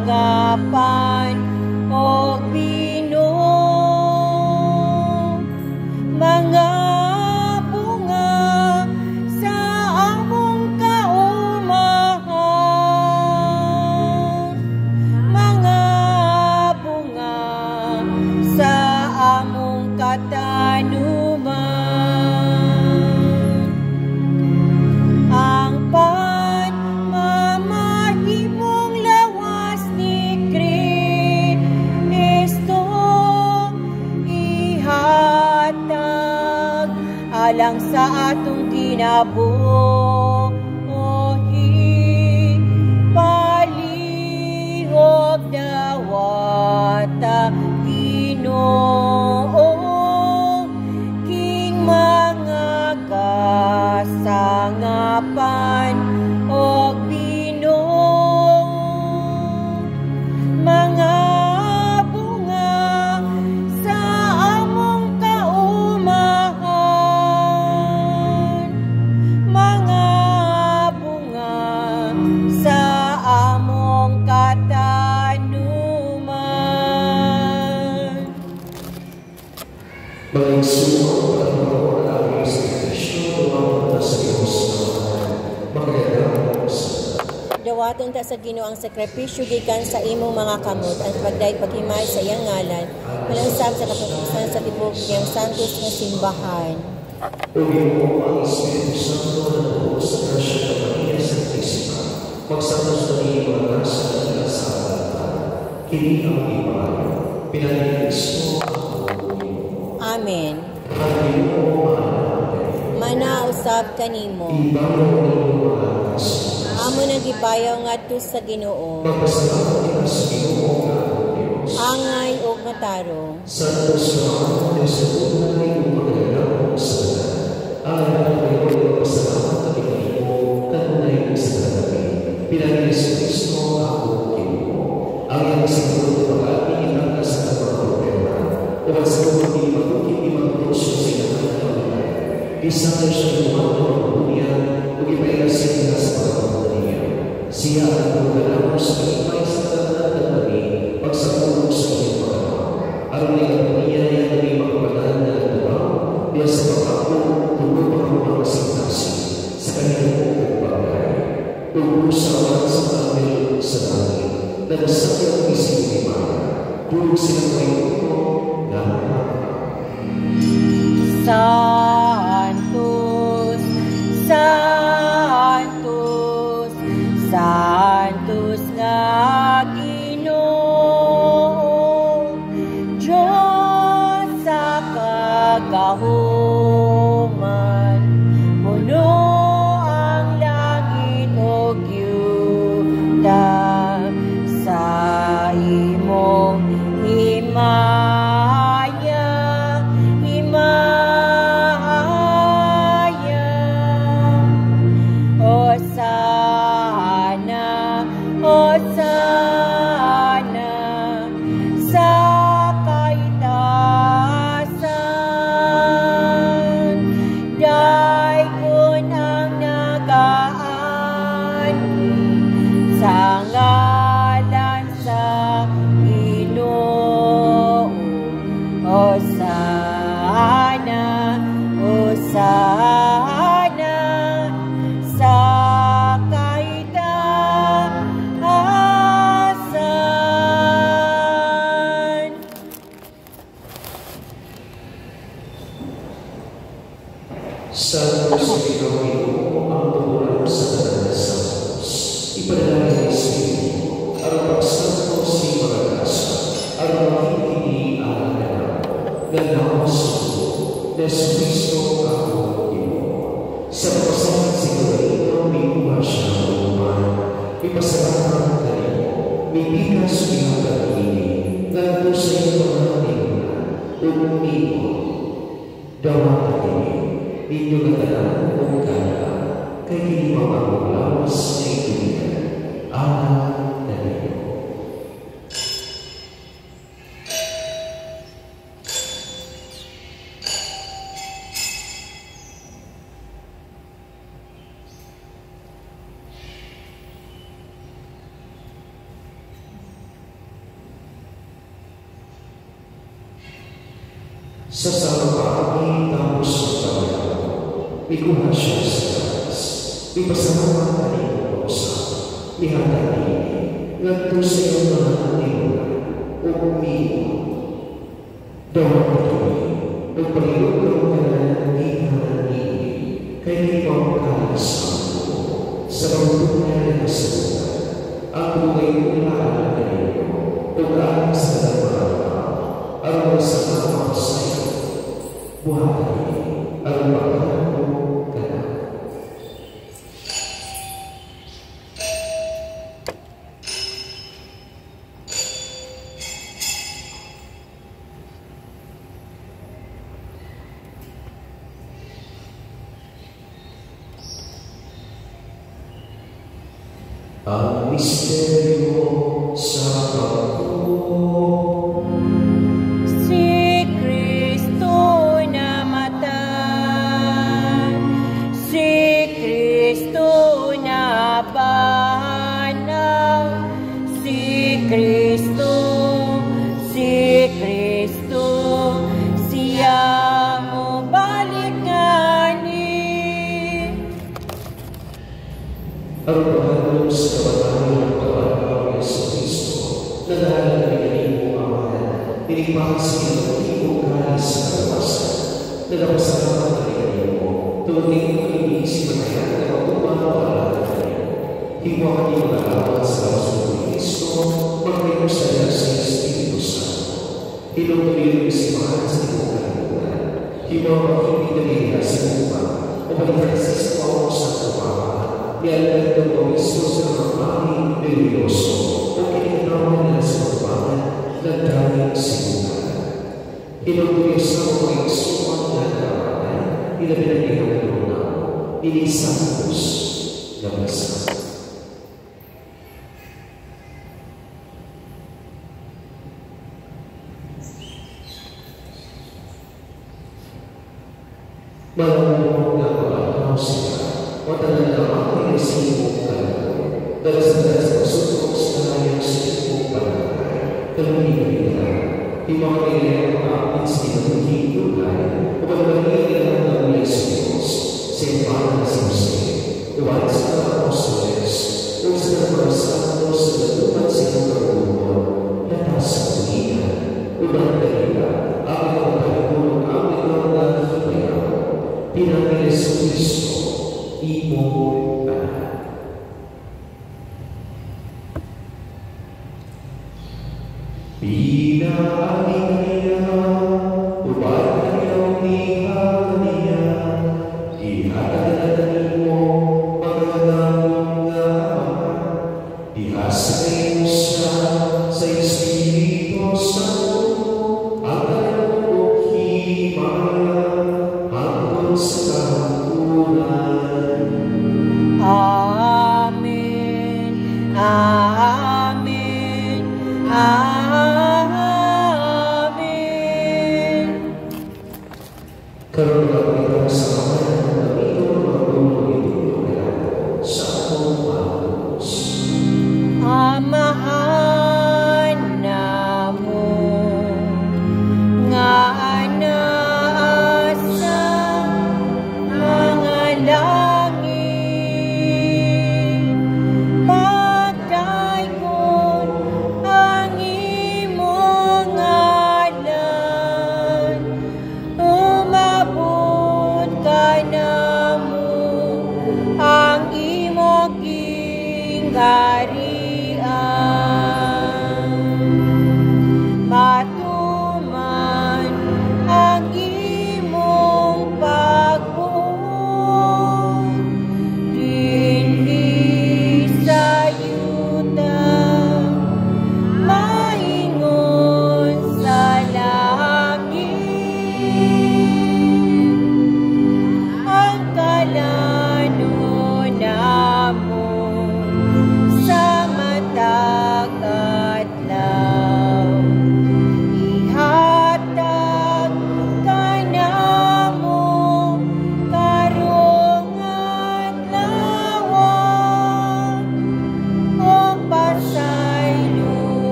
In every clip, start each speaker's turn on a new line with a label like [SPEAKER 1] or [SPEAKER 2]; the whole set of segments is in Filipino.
[SPEAKER 1] sangapan o binuo, mga bunga sa among kaumahan, mga bunga sa among katanuman. Ang pagmamahimong lawas ni Kristo ihatag alang sa atong kinabuhi, palihog dawata Ginoo, king mga kasangapan o binuo, mga bunga sa among kaumahan, mga bunga sa among katanuman.
[SPEAKER 2] Magsuot at maroon ang aming sakripisyo, dumawat na sa Diyos naman. Magdadang sa
[SPEAKER 1] Dawaton ta sa Ginoo ang sakripisyo gikan sa imong mga kamot at pagdayeg paghimay sa iyang ngalan, malansab sa katutusan sa tibok niyang santos nga simbahan.
[SPEAKER 2] O Ginoo, ang Espiritu Santo na buo sa grasya ng Maria Santisima, magsantos na iyong mga nasa nila sa alatan, kini ang iman, pinanilinis mo ang Ginoo.
[SPEAKER 1] Amen.
[SPEAKER 2] Ang Ginoo,
[SPEAKER 1] Manausab kanimo.
[SPEAKER 2] ibabaw ng iyong mga kaso.
[SPEAKER 1] Amo nagibayaw ngadto sa Ginoo.
[SPEAKER 2] Magpasalamat kita sa Ginoo nga ang Diyos.
[SPEAKER 1] Angay og matarong.
[SPEAKER 2] Santos naman ay sa tunay kong magdadang sa lahat. Ang lahat ay magpasalamat at ikanimo kanunay sa kanabi. Pinanilis Kristo ang Ginoo. Ang iyang siguro pag-ating ang sa mga problema. Dapat sa mga di magpuso sila ng pagkakas. Isang na siya lumang ng pagkunia o ipailas siya sa pagkakas. Siya ang magdadang sa kanimay sa kanabi at nabi pagsapulong sa iyong pagkakas. Aron niya ang pagkunia ay nabi magpapalaan na nagdabaw diya sa pagkakas tungkol pagkakas sa kanilang pagbagay. Tungkol sa awan sa kamil sa langit na nasakit ang isip ni Mara. Tulog silang may ulo na
[SPEAKER 1] Santos, Santos, Santos nga Ginoo, Diyos sa kagahuman, puno ang langit o yuta sa imong himaya, himaya. Hosana, Hosana sa kaitaasan, dayon ang nagaani sa ngalan sa Ginoo. Hosana, Hosana sa kaitaasan.
[SPEAKER 2] Santos ikaw Ginoo ang tumulang sa tanan sa Diyos. Ipadalangin ang Espiritu, ang pagsantos ni mga kaso, ang makikini ang anak, na nakasuko, na Kristo ang Ginoo. Sa pagpasangat siguro may kuha siya ng uman, may pasalamat na rin, may bigas ng pag-ibig, nandun sa iyong mga tingnan, umumibot, dawa ka ninyo na talang kung kaya, kay hindi mamamulawas na ituligan, anak na ninyo. Sa sarang paagi tapos ng pagyaw, ikuha siya sa taas. Ipasalamat ka rin mo sa ihatagin. Nagto sa iyong mga nilunan o umiiwan. Dawang patuloy, nagpalilog ka na ihatagin. Kaya ikaw kalasang mo sa pagpunay na salunan. Ang buhay mo ilaan ka rin mo tugaan sa dalawa araw sa mga sa'yo. Buhay ang pagkakas mo ka na. Ang misteryo sa pagkakas
[SPEAKER 1] Si Kristo namatay, si Kristo nabanaw, si Kristo, siya mo balikani.
[SPEAKER 2] Araw-araw sa kabangayan ng pag-araw ni Kristo, naglalagay mo ang mahal, pinipakasin ng iyong kalis sa kalawasan, nagpasalamat na rin mo, tuloy mo iniisip na kaya na matuman para na rin. Hiwa ka niyo nalawan sa kawasan ni Kristo, magkayo sa iyo sa Espiritu Santo. Hinutuloy mo si mahal sa iyong kalimutan. Hiwa ka hindi sa lupa, o balikan sa Pao sa Tumawa. Yan ang komisyo sa mga panging religyoso o kinitawag nila sa mga pangan na daming sinunan. Inutuloy sa mga iksuan na karawanan, pinapinagiging ng lunaw, inisangkos na basa. Malamang na pagkakaw sila, matagal na ang inisipong kalagay, dahil sa pasutok sa kanyang sipong palagay, kaluhin nila, di mga nila ang aapit sa inuhin luhay, o pagkakagay nila ng mga Diyos, sa impanan sa Jose, uwan sa mga Apostoles, o sa mga santo sa natuman sa iyong kagulo, latas sa tulinan, ulang dalila, ang ikaw pagkulong ang ikaw na hipayaw, pinamilis sa Kristo, imo anak. Pinaaling niya, ubad kanyang liha niya, ihatagalanin mo, pagkaganang nga ama, ihasakin mo siya sa Espiritu Santo, ang kanyang himaya, hanggang sa kahulan.
[SPEAKER 1] Amen. Amen. Amen.
[SPEAKER 2] Karoon na ikaw sa kaman ng ito magulong ito sa akong Diyos.
[SPEAKER 1] Amahan na mo nga anaasa mga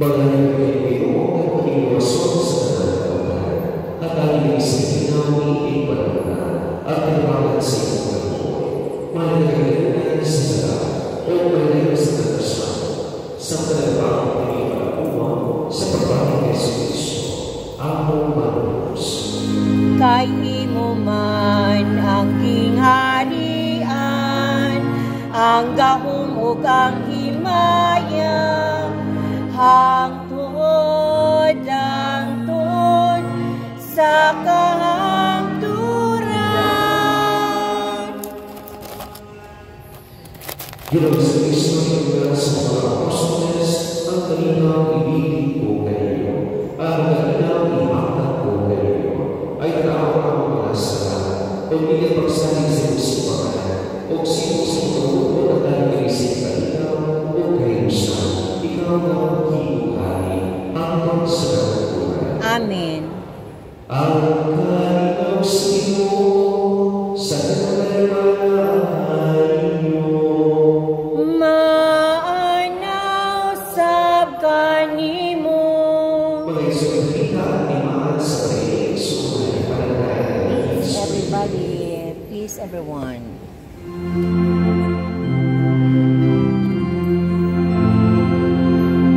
[SPEAKER 2] Mga nagpipino at pag-iwasyon sa kanal at ang isipin namin ipanuna at pinapagat sa iyong pagbuhay. Malagagalan sa sarap o malayo sa katasyan sa talagang pinipalakuan sa pagbaling kay Kristo. Among Manos.
[SPEAKER 1] Kay imo man ang gingharian, ang gahom ug ang himaya, hangtod sa kahangturan.
[SPEAKER 2] Ginoong sa Kristo hingga sa mga apostoles, ang kaninang ibigin ko kayo, ang kaninang imatak ko kayo, ay tao ang mga sala, o hindi pagsaling sa musipahan, o sino sa tulo at ang isip kanina, o kayo sa ikaw ang hinuhari, hanggang sa kaguturan.
[SPEAKER 1] Amen.
[SPEAKER 2] Ang kaninang sino sa kanalaman niyo,
[SPEAKER 1] maanaw sab kanimo.
[SPEAKER 2] mga isulita at imaan sa kayo, sumay pananayan.
[SPEAKER 1] Everybody, peace everyone.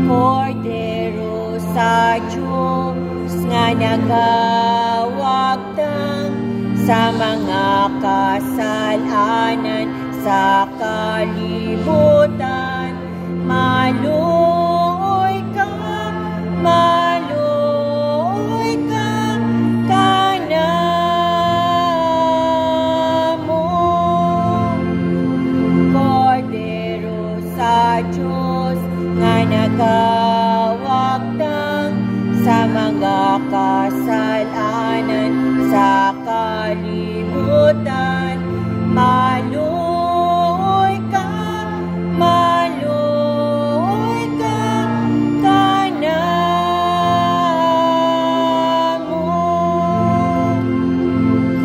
[SPEAKER 1] Cordero sa Diyos nga nagawagtang sa mga kasalanan sa kalibutan, maluoy ka kanamo. Cordero sa Diyos nga nagawagtang sa mga kasalanan sa kalibutan, maluoy ka kanamo.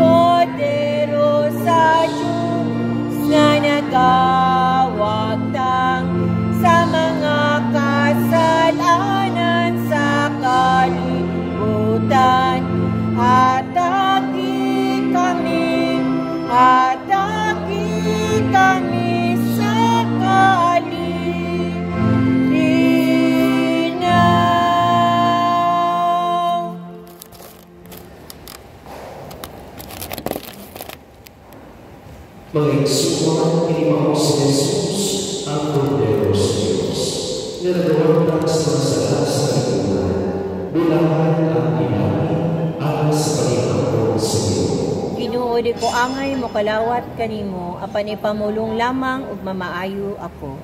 [SPEAKER 1] Cordero sa Diyos nga nagawagtang sa mga kasalanan sa kalibutan, hatagi kami sa kalinaw.
[SPEAKER 2] Mga igsuon, inimaw si Jesus, ang Cordero sa Diyos, na nagawagtang sa mga sala sa kalibutan, bulahan ang ilalim alang sa pagkakataon sa Ginoo.
[SPEAKER 1] Ginuod ko angay mo kalawat kanimo, apan ipamulong lamang ug mamaayo ako.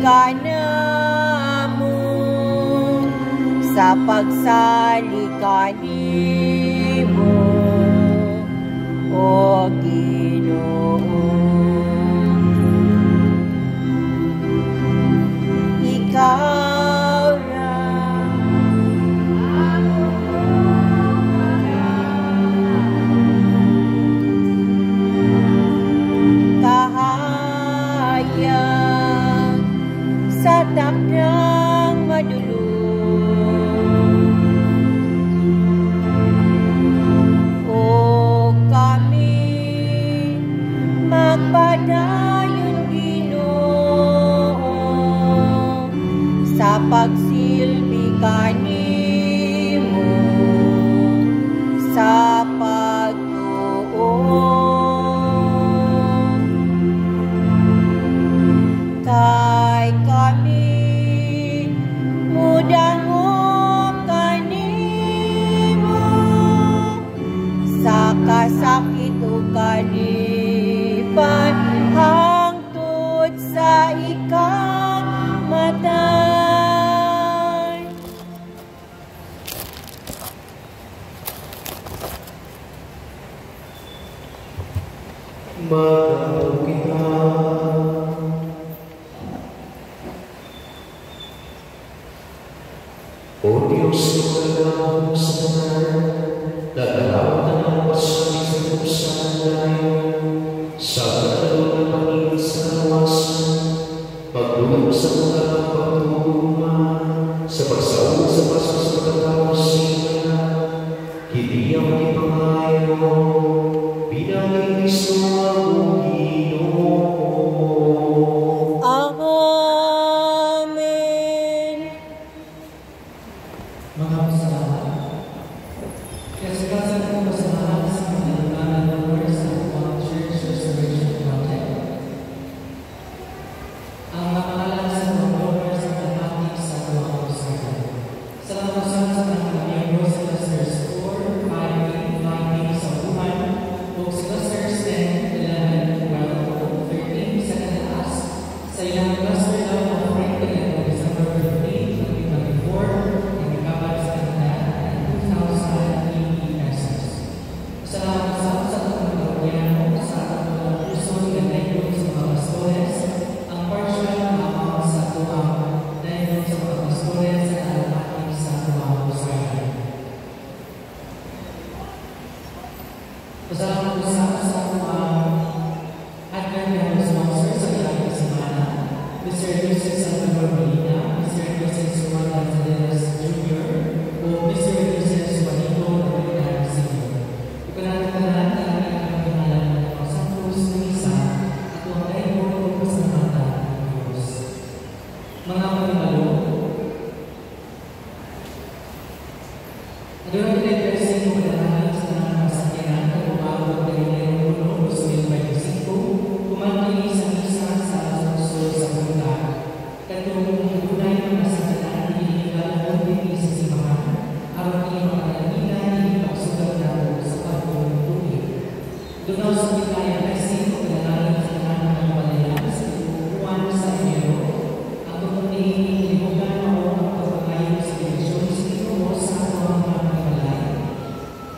[SPEAKER 1] ka namo sa pagsalika nimo, O Ginoo. Ikaw ra kahayag sa takdang madulong, o kami magpadayon Ginoo sa pagsilbi kanimo sa pagtuo. Kay kami mudangop kanimo sa kasakit o kalipan hangtod sa ikamatay.
[SPEAKER 2] Magdao kita. O Diyos, magdao sa tanan, nagdaraw na ng pasali sa pusan ngayon, sa katalo ng pangin sa kawasan, pagdulog sa mga pagtuguma, sa pagsawa sa pasos sa pagkatapos siya, hindi ang ipangayo, pinagay Kristo ang Ginoo.
[SPEAKER 1] Amen.
[SPEAKER 3] Mga kasalanan, kasagasan ko kasalanan sa mga lugar sa One Church Restoration Project. Ang makakalala sa mga lugar sa kanatik sa mga usapan. Sa mga usapan sa mga miyembro sa Clusters 4, 5, 9 sa buwan, o sa Clusters 10, 11, 12, 13 sa kataas, sa ilang cluster daw ng Friday at December 15, 2024, Salamat sa mga kabayan sa mga puso na naibig sa mga pastores, ang partial na sa tuwang naibig sa mga pastores at alapatin sa tuwang usapan. Salamat po sa tuwang advent sponsor sa ilang semana, Mr. Joseph Salvador Molina, Mr. Joseph Suwan Gonzalez Jr., o Mr. Joseph Suwanito Napolitano Sr. Ipanatatanan na ang pangalan ng mga Santos na isa at ang daigong pasalamatan ng Diyos. Mga pagmalo, ang doon pinag-blessing kong panalanan sa mga masakyanan na umabot ng Enero 1, 2025, kumangkini sa misa sa Santos sa Punta. Katulong tunay ng masakyanan, inihigal ang hindi sa simbahan, araw ini makakalitan, hindi pagsugat na sa pagpulong tubig. Doon sa Bitaya Blessing o pinalalang sa kanang ng palayan sa ibubuan sa Enero, ang tumuntingin libugan ako ang pagpapayong sa direksyon sa Ginoo sa atawang mga palayan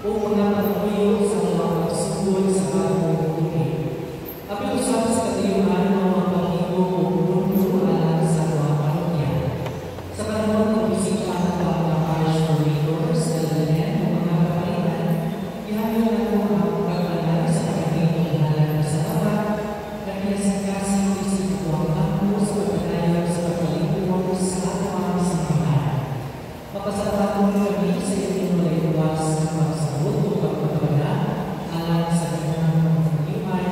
[SPEAKER 3] o mga pagpuyo sa mga pagsugod sa pagpulong tubig. Apil usap sa katayuan ng mga pag-ibo o pumuntuan sa mga parokya. Sa panahon ng bisita ng mga parish coordinators sa Dalayan o mga kapalitan, ihayag na po ang pag-alala sa pagkaking halang sa tapat, nagkasakasang isip ko ang bangko sa pagkatayag sa pagkalingkuhan sa atawang samahan. Mapasalamat po kami sa inyong mga iwas ng pagsabot o pagpapagala alang sa kanyang pag-iwan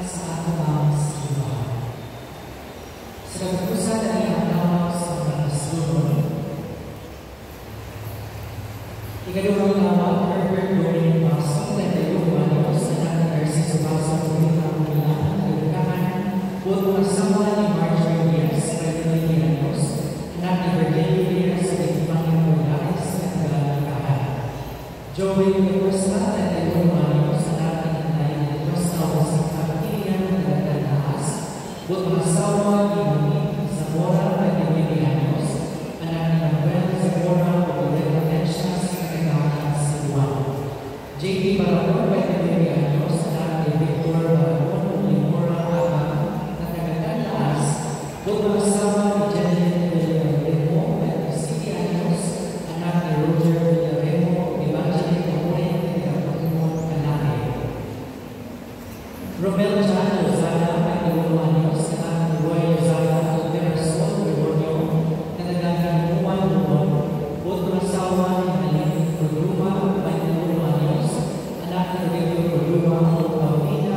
[SPEAKER 3] sa atawang samahan. Sa kapusan na iatawag sa mga kasulong, ikaduhang tawag, Herbert Gordon Pasong, na tayong manos sa Santa Garcia Subasa sa Pilipinas ng Pilipinas, buot mga asawa ni Marjorie Diaz, Pilipinos, anak ni Virgilio Diaz sa Pilipinas Morales, at Galakahan. Joey Costa, na tayong manos sa anak ni Nay Costa sa Pilipinas ng Galataas, buot mga asawa ni Mami sa Zamora, 29 años, anak ni Manuel Zamora, Popular Atensia sa Katagawan, Cebuan. J.D. Baramon, 29 años, anak ni Victor Baramon, Limora, Abang, Katagawan, Laas, Bukong asawa ni Janet Villaremo, 27 años, anak ni Roger Villaremo, Evangeline Kamunin, Katagawan, Kanake. Romel Jan Lozada, 21 años, anak ni Roy Lozada, Terasol, Gregorio, Katagawan, Juan Lubon, Bukong asawa ni Aline Corduma, 21 años, anak ni Rodrigo Corduma, Paulina,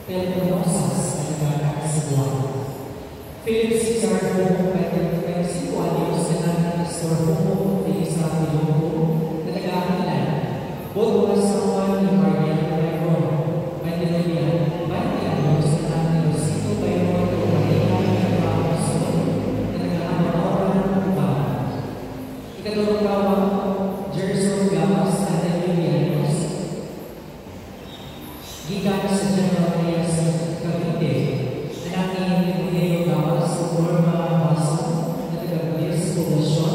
[SPEAKER 3] Pelonosas, Katagawan, Cebuan. Philip Cesar Homo, 25 años, anak ni Pastor Homo, Felisa Pilongo, Katagawan, Milan. Bukong asawa ni Marian Bayron, 29 años, anak ni Rosito Bayron, Marina, Katagawan, Katagawan, Manoran, Kubahan. Ikatulong kawang Gerson Gamas, 31 años, gikan sa General Reyes Cavite, anak ni Rodrigo Gamas, Norma Maso, na taga-Pulis Poblasyon.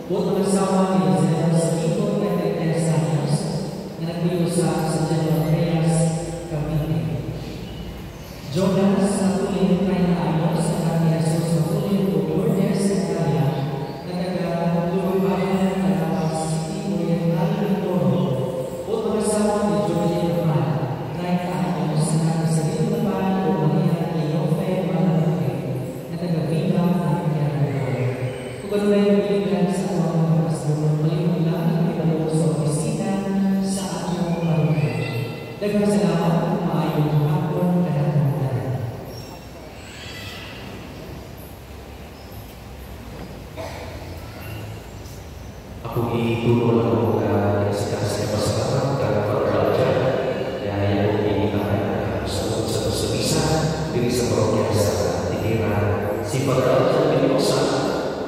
[SPEAKER 3] Bukong asawa ni Giselle Sanico, 33 años, na nagbiusa sa General Reyes Cavite. Jonas Matulin, 30 años, anak ni Jesus Matulin, Lourdes Italia, na taga-Lurubayan, Calabas City, Oriental, Mindoro. Bukong asawa ni Julian Roman, 30 años, anak ni Salino Laban, Maria Leofe Malante, na taga-Viva, Nicaragua. Kung ano yung biligyan sa mga pastor, maliwan lang ang ibalo sa opisina sa ating barangay. Daghang salamat at maayong hapon kanang-kanang.
[SPEAKER 2] Ako itulong ako ka sa pasalamat ka pag-raja na yung inilakan sa bisa diri sa parokya sa Tinira. Si pag-raja piniosa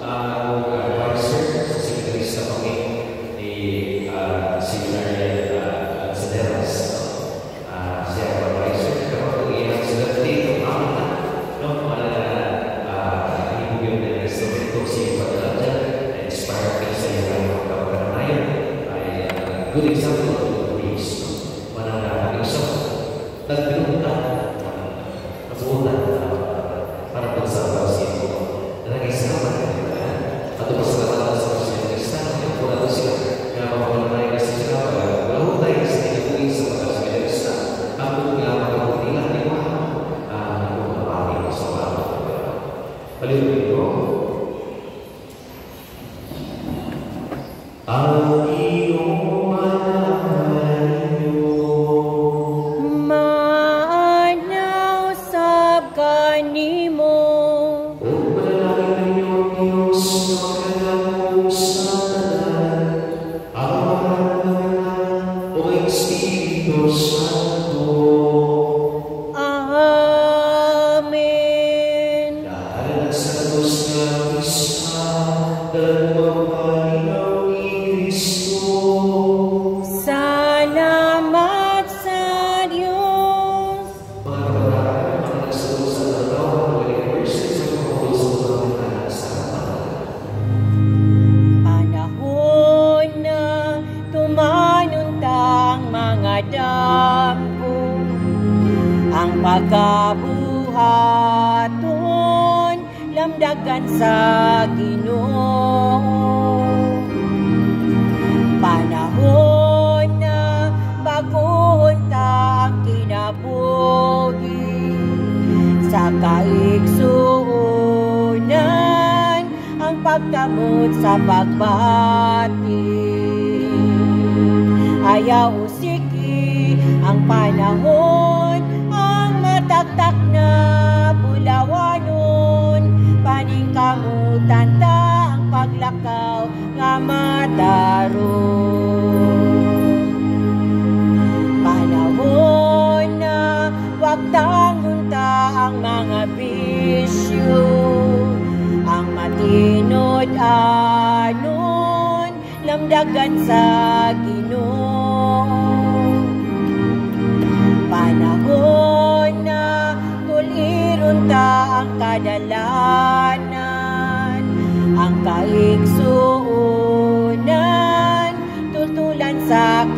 [SPEAKER 2] ang advisor sa sekretarista kami ni Secretary Cederas. Siya ang advisor kapag iyan sila dito mamita no para ibigay ng instrumento si pag-raja inspired ka sa iyong kapag-ranayan ay good example of grace. Manang nakag-isap nagpinunta nabuutan para pagsabaw siya ko nag-isama at pasalamat sa mga Kristiyano yung pula ito sila kaya mapapalunay kasi sila lahutay sa tinapuin sa mga Kristiyano ang pagkila magkakunila ni Juan ang kumapari sa mga paliwin ko ang iyong mananyo
[SPEAKER 1] Maanaw sab kanimo
[SPEAKER 2] o manalangin ng iyong Diyos na magkalaw sa tanan ang mga o Espiritu Santo.
[SPEAKER 1] Amen.
[SPEAKER 2] Dahil sa Diyos na Krista, dalawang palinaw ni Kristo.
[SPEAKER 1] Salamat sa Diyos.
[SPEAKER 2] Mga kabataan, mga nagsasaw sa dalawa, mga universes, sa mga kapuso ng mga sa
[SPEAKER 1] Panahon na tumanuntang mga dampo, ang pagkabuhaton lamdagan sa Ginoo. Panahon na baguhon ta ang kinabuhi sa kaigsuunan ang pagkamot sa pagbati. Ayaw usiki ang panahon ang mataktak na bulawanon paningkamutan ta ang paglakaw nga madaron. Panahon na wag tangon ta ang mga bisyo ang matinod anon lamdagan sa Ginoo. Panahon na tuliron ta ang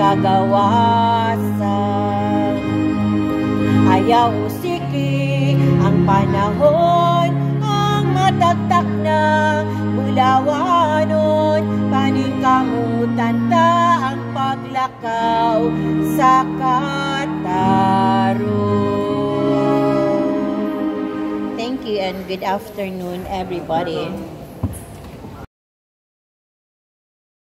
[SPEAKER 1] kagawasan. Ayaw usiki ang panahon, ang matagtak na bulawanon, paningkamutan ta ang paglakaw sa katarong. Thank you and good afternoon, everybody.